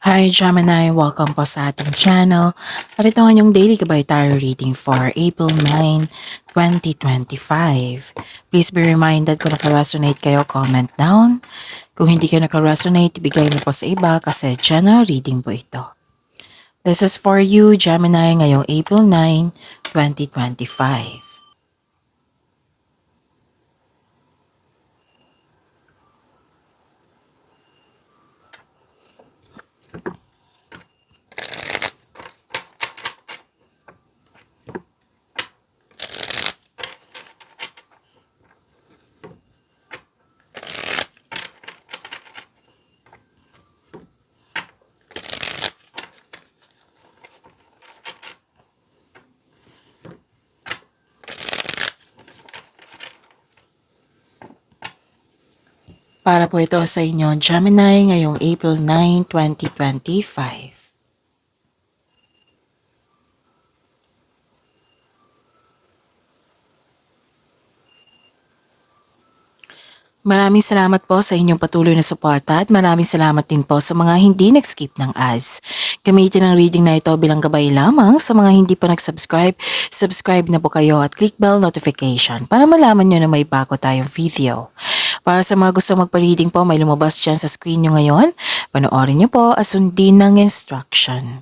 Hi Gemini! Welcome po sa ating channel. At ito ang inyong daily gabay tarot reading for April 9, 2025. Please be reminded kung naka-resonate kayo, comment down. Kung hindi kayo naka-resonate, ibigay mo po sa iba kasi general reading po ito. This is for you, Gemini, ngayong April 9, 2025. Para po ito sa inyo, Gemini, ngayong April 9, 2025. Maraming salamat po sa inyong patuloy na suporta at maraming salamat din po sa mga hindi nag-skip ng ads. Gamitin ang reading na ito bilang gabay lamang sa mga hindi pa nag-subscribe. Subscribe na po kayo at click bell notification para malaman nyo na may bago tayong video. Para sa mga gusto magpa-reading po, may lumabas dyan sa screen nyo ngayon. Panoorin nyo po at sundin ng instruction.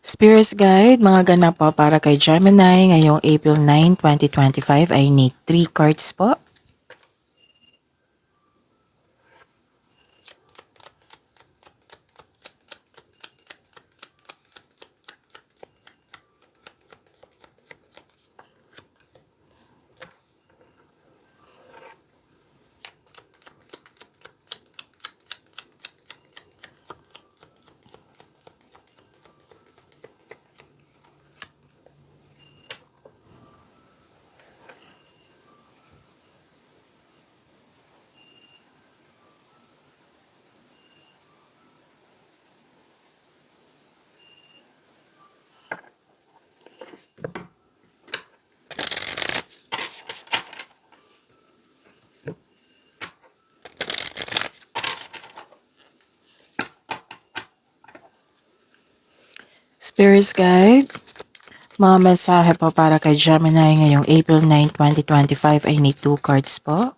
Spirits Guide, mga ganap po para kay Gemini ngayong April 9, 2025 ay need 3 cards po. Spirits Guide, mga mensahe po para kay Gemini ngayong April 9, 2025 ay need 2 cards po.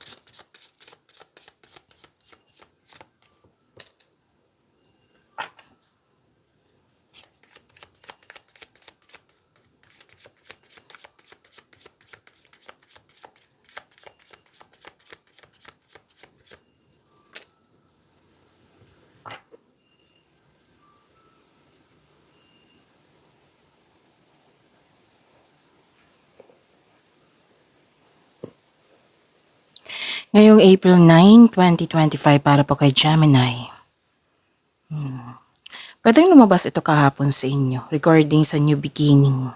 Ngayong April 9, 2025 para po kay Gemini. Pwedeng lumabas ito kahapon sa inyo regarding sa new beginning.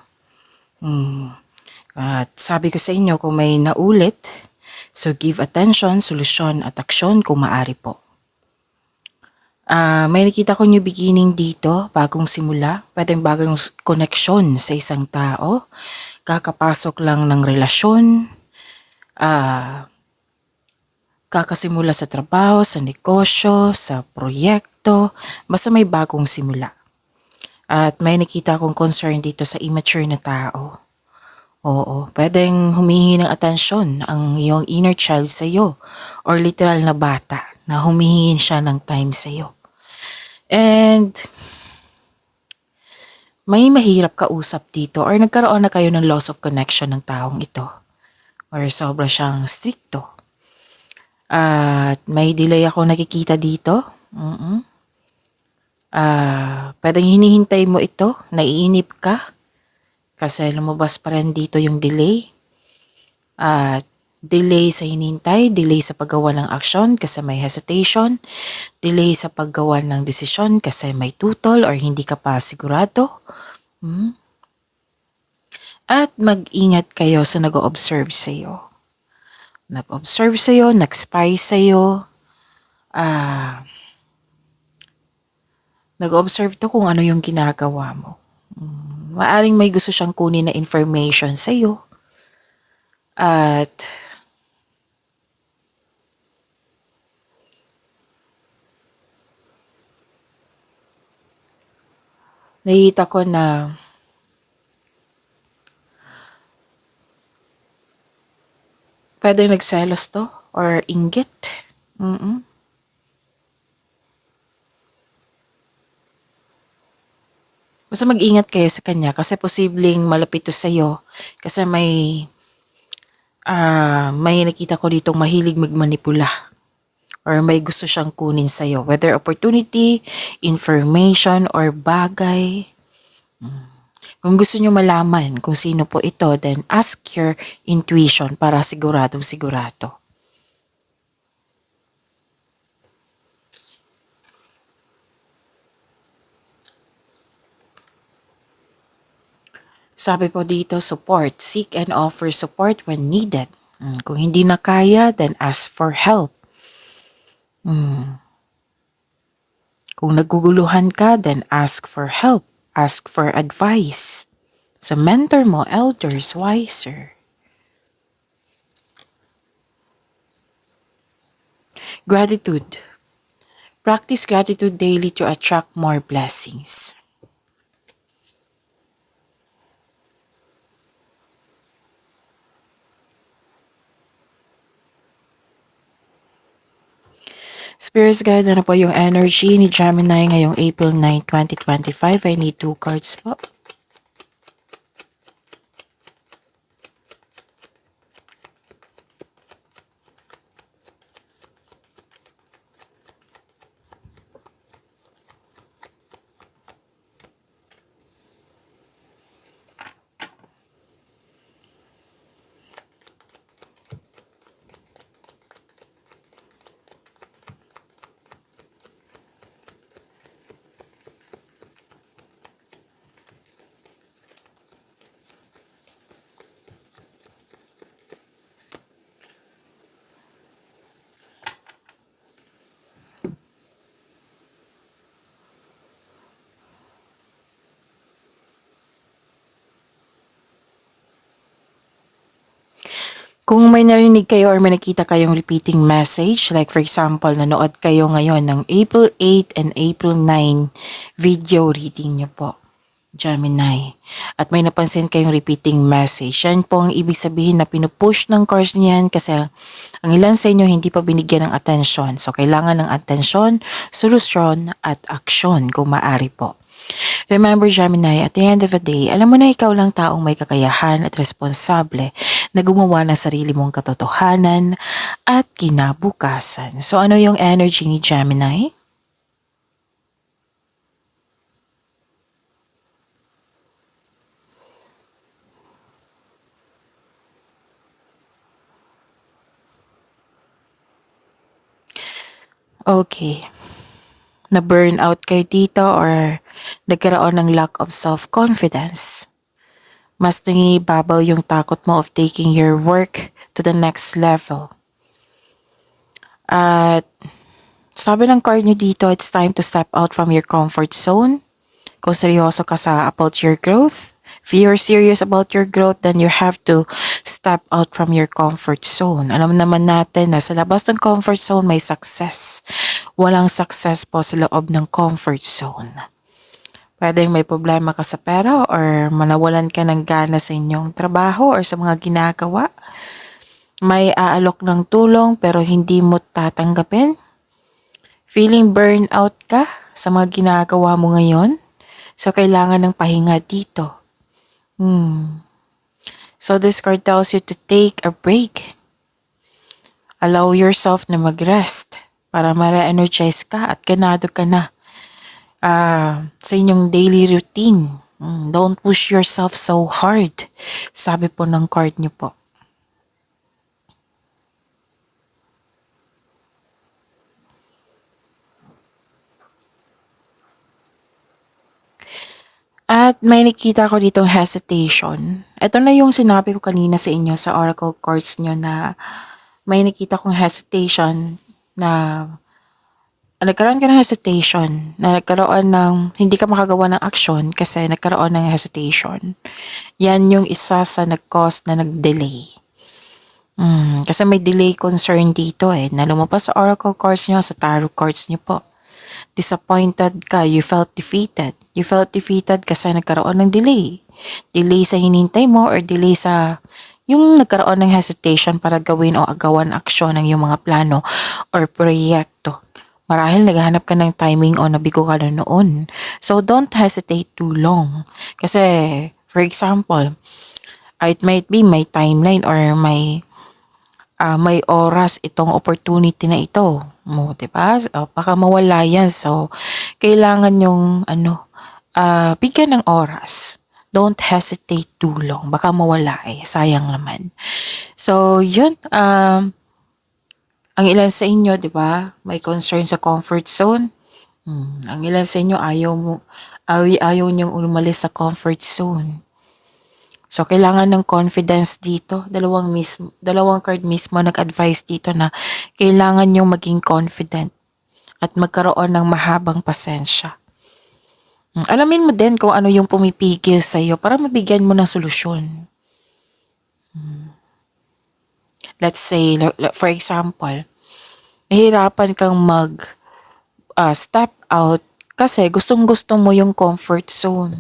At sabi ko sa inyo kung may naulit, so give attention, solusyon at aksyon kung maaari po. May nakita ko new beginning dito, bagong simula, pwedeng bagong koneksyon sa isang tao, kakapasok lang ng relasyon, kakasimula sa trabaho, sa negosyo, sa proyekto, basta may bagong simula. At may nakita akong concern dito sa immature na tao. Oo, pwedeng humihingi ng atensyon ang iyong inner child sa iyo or literal na bata na humihingi siya ng time sa iyo. And may mahirap kausap dito or nagkaroon na kayo ng loss of connection ng taong ito or sobra siyang stricto. At may delay ako nakikita dito. Pwedeng hinihintay mo ito, naiinip ka kasi lumabas pa rin dito yung delay. Delay sa hinihintay, delay sa paggawa ng aksyon kasi may hesitation, delay sa paggawa ng desisyon kasi may tutol or hindi ka pa sigurado. At mag-ingat kayo sa nag-o-observe sa iyo. Nag-observe sa iyo, nag-spy sa iyo. Nag-observe to kung ano yung ginagawa mo. maaring may gusto siyang kunin na information sa'yo. At nakita ko na pwedeng nagselos to or inggit. Basta mag-ingat kayo sa kanya kasi posibleng malapit to sa'yo kasi may nakita ko ditong mahilig magmanipula or may gusto siyang kunin sa'yo. Whether opportunity, information, or bagay. Kung gusto nyo malaman kung sino po ito, then ask your intuition para siguradong sigurado. Sabi po dito, support. Seek and offer support when needed. Kung hindi na kaya, then ask for help. Kung naguguluhan ka, then ask for help. Ask for advice. Sa mentor mo, elders, wiser. Gratitude. Practice gratitude daily to attract more blessings. Spirits guide, ano po yung energy ni Gemini ngayong April 9, 2025? I need 2 cards po. Kung may narinig kayo or may nakita kayong repeating message, like for example, nanood kayo ngayon ng April 8 and April 9 video reading nyo po, Gemini. At may napansin kayong repeating message, yan po ang ibig sabihin na pinupush ng cards niyan kasi ang ilan sa inyo hindi pa binigyan ng atensyon. So, kailangan ng atensyon, solusyon at aksyon kung maaari po. Remember Gemini, at the end of the day, alam mo na ikaw lang taong may kakayahan at responsable na gumawa ng sarili mong katotohanan at kinabukasan. So ano yung energy ni Gemini? Okay. Na-burn out kayo dito or nagkaroon ng lack of self-confidence. Mas nangibabaw yung takot mo of taking your work to the next level. At sabi ng card nyo dito, it's time to step out from your comfort zone. Kung seryoso ka about your growth, if you're serious about your growth, then you have to step out from your comfort zone. Alam naman natin na sa labas ng comfort zone may success. Walang success po sa loob ng comfort zone. Pwedeng may problema ka sa pera or manawalan ka ng gana sa inyong trabaho or sa mga ginagawa. May aalok ng tulong pero hindi mo tatanggapin. Feeling burnout ka sa mga ginagawa mo ngayon. So, kailangan ng pahinga dito. So, this card tells you to take a break. Allow yourself na mag-rest para ma-re-energize ka at ganado ka na sa inyong daily routine. Don't push yourself so hard. Sabi po ng card niyo po. At may nakita ko ditong hesitation. Ito na yung sinabi ko kanina sa inyo sa oracle cards nyo na may nakita kong hesitation na nagkaroon ka ng hesitation, na nagkaroon ng, hindi ka makagawa ng action kasi nagkaroon ng hesitation. Yan yung isa sa nag-cause na nag-delay. Kasi may delay concern dito na lumabas sa oracle cards nyo, sa tarot cards nyo po. Disappointed ka, you felt defeated. You felt defeated kasi nagkaroon ng delay. Delay sa hinintay mo or delay sa yung nagkaroon ng hesitation para gawin o agawan aksyon ng iyong mga plano or proyekto. Marahil naghahanap ka ng timing o nabigo ka na noon. So don't hesitate too long. Kasi for example, it might be may timeline or may oras itong opportunity na ito mo, 'di ba? Baka mawala yan. So, kailangan yung bigyan ng oras. Don't hesitate too long. Baka mawala sayang naman. So, yun. Ang ilan sa inyo, 'di ba? May concern sa comfort zone. Ang ilan sa inyo ayaw niyong umalis sa comfort zone. So, kailangan ng confidence dito. Dalawang card mismo nag-advise dito na kailangan nyo maging confident at magkaroon ng mahabang pasensya. Alamin mo din kung ano yung pumipigil sa iyo para mabigyan mo ng solusyon. Let's say, for example, nahihirapan kang step out kasi gustong-gusto mo yung comfort zone.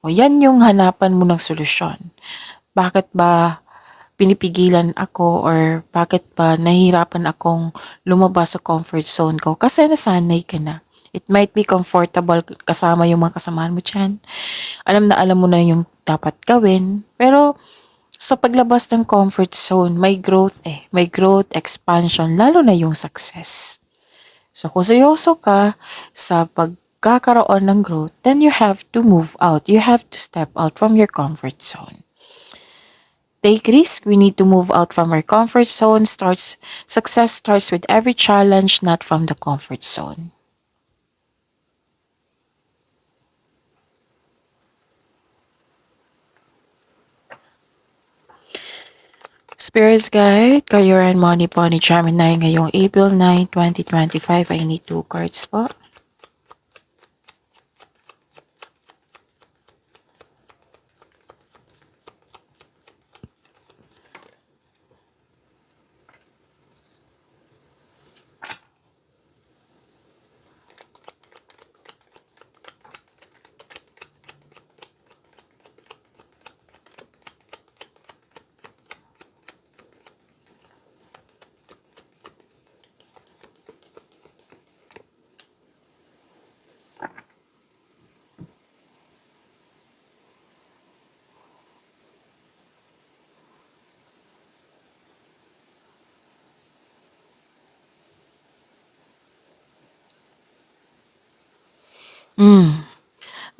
O yan yung hanapan mo ng solusyon. Bakit ba pinipigilan ako or bakit ba nahihirapan akong lumabas sa comfort zone ko? Kasi nasanay ka na. It might be comfortable kasama yung mga kasamahan mo dyan. Alam mo na yung dapat gawin. Pero sa paglabas ng comfort zone, may growth May growth, expansion, lalo na yung success. So kung seryoso ka sa pagkakaroon ng growth, then you have to move out. You have to step out from your comfort zone. Take risk. We need to move out from our comfort zone. Success starts with every challenge, not from the comfort zone. Spirits Guide, Career and Money po ni Gemini ngayong April 9, 2025. I need 2 cards po.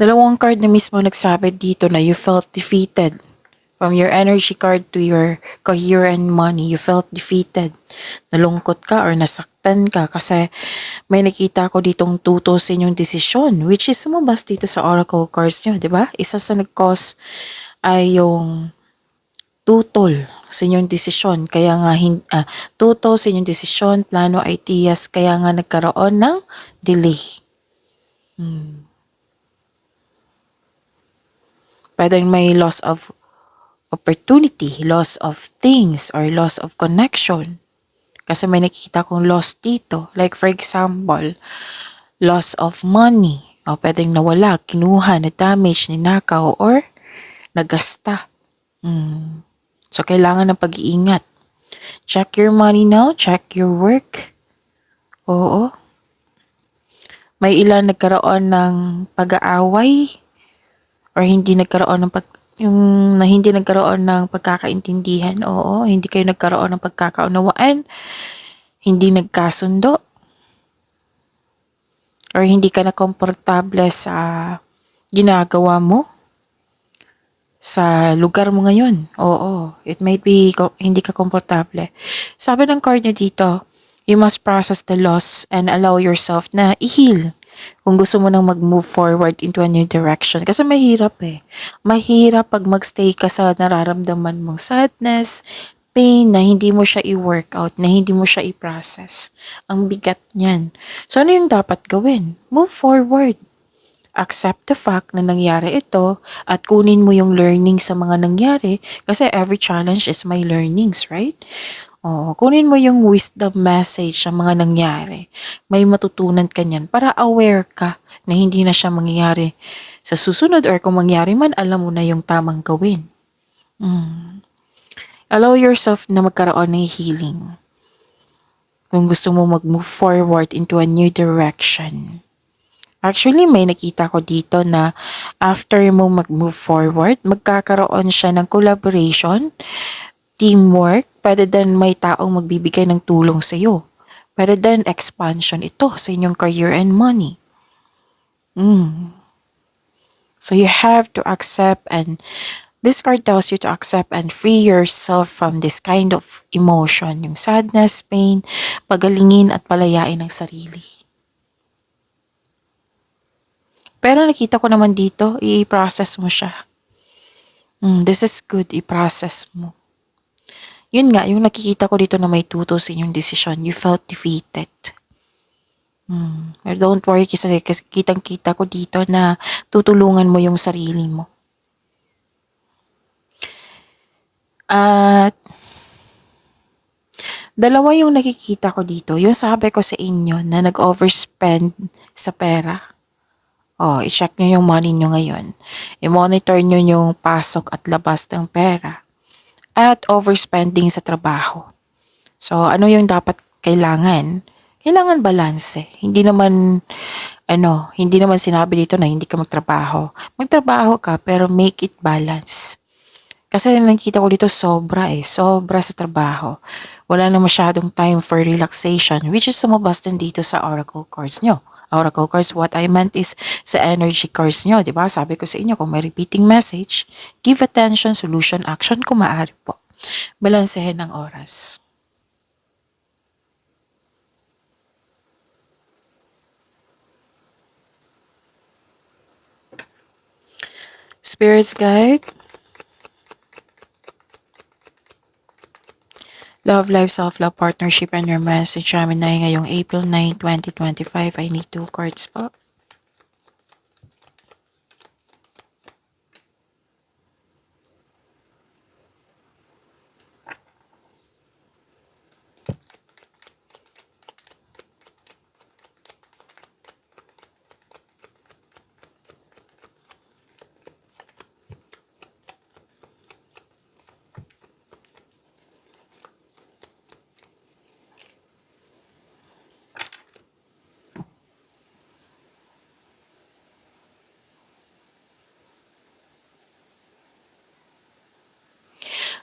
Dalawang card na mismo nagsabi dito na you felt defeated. From your energy card to your career and money, you felt defeated. Nalungkot ka or nasaktan ka kasi may nakita ko ditong tuto sa inyong desisyon, which is sumabas dito sa oracle cards nyo, di ba? Isa sa nag-cause ay yung tutol sa inyong desisyon. Kaya nga, tutol sa inyong desisyon, plano, ideas, kaya nga nagkaroon ng delay. Pwedeng may loss of opportunity, loss of things, or loss of connection. Kasi may nakikita kong loss dito. Like for example, loss of money. O pwedeng nawala, kinuha, na-damage, ninakaw, or nagasta. So kailangan ng pag-iingat. Check your money now, check your work. Oo. May ilan nagkaroon ng pag-aaway or hindi nagkaroon ng hindi nagkaroon ng pagkakaintindihan. Oo, hindi kayo nagkaroon ng pagkakaunawaan. Hindi nagkasundo. Or hindi ka na komportable sa ginagawa mo sa lugar mo ngayon. Oo, it might be hindi ka komportable. Sabi ng card nyo dito, you must process the loss and allow yourself na i-heal kung gusto mo nang mag-move forward into a new direction. Kasi mahirap Mahirap pag magstay ka sa nararamdaman mong sadness, pain na hindi mo siya i-workout, na hindi mo siya i-process. Ang bigat niyan. So, ano yung dapat gawin? Move forward. Accept the fact na nangyari ito at kunin mo yung learning sa mga nangyari kasi every challenge is my learnings, right? Oo, kunin mo yung wisdom message sa mga nangyari. May matutunan ka niyan para aware ka na hindi na siya mangyayari sa susunod or kung mangyari man, alam mo na yung tamang gawin. Allow yourself na magkaroon ng healing. Kung gusto mo mag-move forward into a new direction. Actually, may nakita ko dito na after mo mag-move forward, magkakaroon siya ng collaboration, teamwork, pwede din may taong magbibigay ng tulong sa iyo. Pwede din expansion ito sa inyong career and money. So you have to accept and this card tells you to accept and free yourself from this kind of emotion, yung sadness, pain, pagalingin at palayain ng sarili. Pero nakita ko naman dito, i-process mo siya. This is good, i-process mo. Yun nga, yung nakikita ko dito na may tuto sa inyong decision, you felt defeated. Pero don't worry kasi kitang-kita ko dito na tutulungan mo yung sarili mo. At dalawa yung nakikita ko dito. Yung sabi ko sa inyo na nag-overspend sa pera. I-check nyo yung money nyo ngayon. I-monitor nyo yung pasok at labas ng pera. At overspending sa trabaho. So, ano yung dapat kailangan? Kailangan balanse. Hindi naman sinabi dito na hindi ka magtrabaho. Magtrabaho ka pero make it balance. Kasi nakita ko dito sobra sa trabaho. Wala na masyadong time for relaxation which is sumabas din dito sa oracle cards nyo. Oracle cards, what I meant is sa energy cards nyo, di ba? Sabi ko sa inyo, kung may repeating message, give attention, solution, action, kung maaari po. Balansehin ng oras. Spirits guide. Love, life, self-love, partnership, and your message. Gemini ngayong April 9, 2025. I need 2 cards po.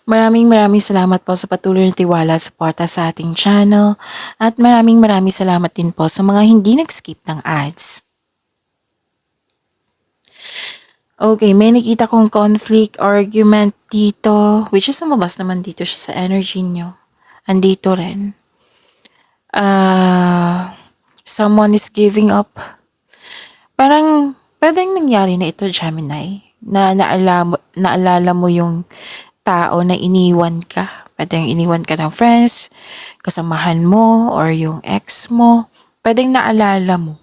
Maraming salamat po sa patuloy na tiwala at suporta sa ating channel. At maraming salamat din po sa mga hindi nag-skip ng ads. Okay, may nakita kong conflict, argument dito, which is lumabas naman dito siya sa energy nyo. Andito rin. Someone is giving up. Parang, pwedeng nangyari na ito, Gemini, na naalala mo yung tao na iniwan ka. Pwedeng iniwan ka ng friends, kasamahan mo, or yung ex mo. Pwedeng naalala mo.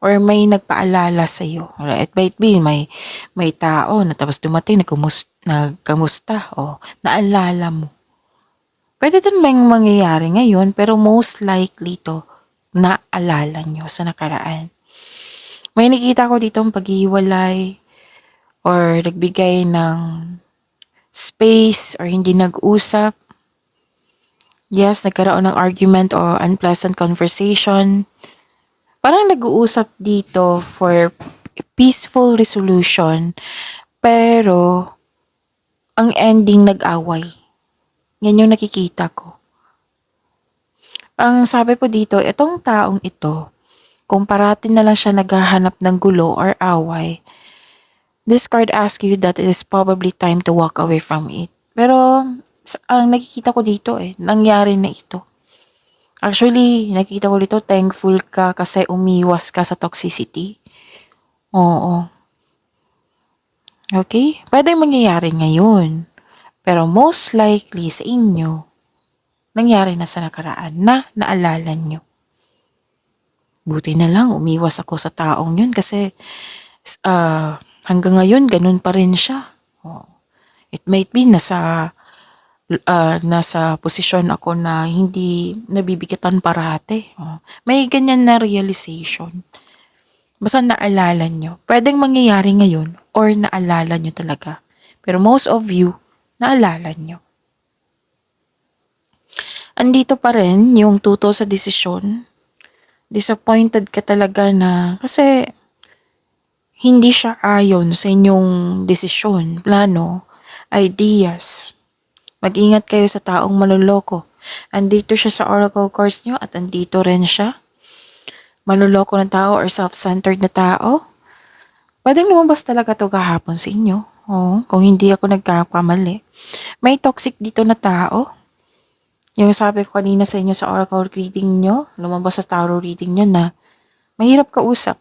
Or may nagpaalala sa'yo. It might be, may tao na tapos dumating, nagkamusta, o naalala mo. Pwede din may mangyayari ngayon, pero most likely to, naalala nyo sa nakaraan. May nakita ko dito ang paghiwalay, or nagbigay ng space, or hindi nag-usap. Yes, nagkaroon ng argument or unpleasant conversation. Parang nag-uusap dito for peaceful resolution, pero ang ending nag-away. Yan yung nakikita ko. Ang sabi po dito, itong taong ito, kung parating na lang siya naghahanap ng gulo or away, this card asks you that it is probably time to walk away from it. Pero ang nakikita ko dito nangyari na ito. Actually, nakikita ko dito, thankful ka kasi umiwas ka sa toxicity. Oo. Okay? Pwede mangyayari ngayon. Pero most likely sa inyo, nangyari na sa nakaraan na naalala nyo. Buti na lang, umiwas ako sa taong yun kasi hanggang ngayon, ganun pa rin siya. Oh. It might be nasa posisyon ako na hindi nabibigatan parate. Oh. May ganyan na realization. Basta naalala nyo. Pwedeng mangyayari ngayon or naalala nyo talaga. Pero most of you, naalala nyo. Andito pa rin yung tuto sa desisyon. Disappointed ka talaga na kasi hindi siya ayon sa inyong desisyon, plano, ideas. Mag-ingat kayo sa taong maluloko. Andito siya sa oracle cards nyo at andito rin siya. Maluloko na tao or self-centered na tao. Pwedeng lumabas talaga to kahapon sa inyo. Oo, kung hindi ako nagkakamali. May toxic dito na tao. Yung sabi ko kanina sa inyo sa oracle reading nyo, lumabas sa tarot reading nyo na mahirap kausap.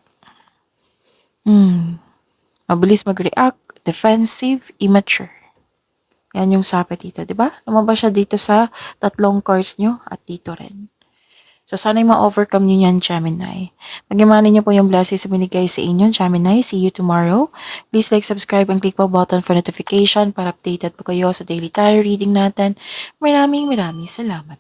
Mabilis mag-react, defensive, immature. Yan yung sabi dito, di ba? Lumabas siya dito sa tatlong cards nyo at dito rin. So, sana'y ma-overcome nyo yan, Gemini. Pag-imanin nyo po yung blessings na binigay sa inyo, Gemini. See you tomorrow. Please like, subscribe, and click po button for notification para updated po kayo sa daily tarot reading natin. Maraming salamat.